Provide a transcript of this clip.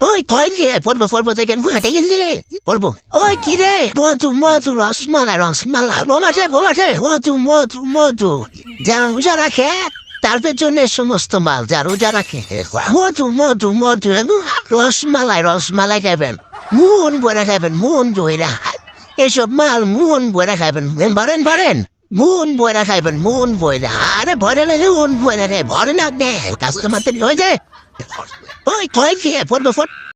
ওই কয় যে পড়বো থেকে হাঁটে গেলি পড়বো ওই কি রে মধু রসমালাই বলাছে যা রোজা রাখে তার পেছনে সমস্ত মাল যা রোজা রাখে মধু রসমালাই খাবেন মন ভরে খাবেন মন জয়রা এসব মাল মন ভরে খাবেন পারেন মন বয়রা খাইবেন মন বয়রা আরে ভরে না মন বয়রা রে ভরে না কাস্টমার হয়ে যায় ওই কয় কি পড়বো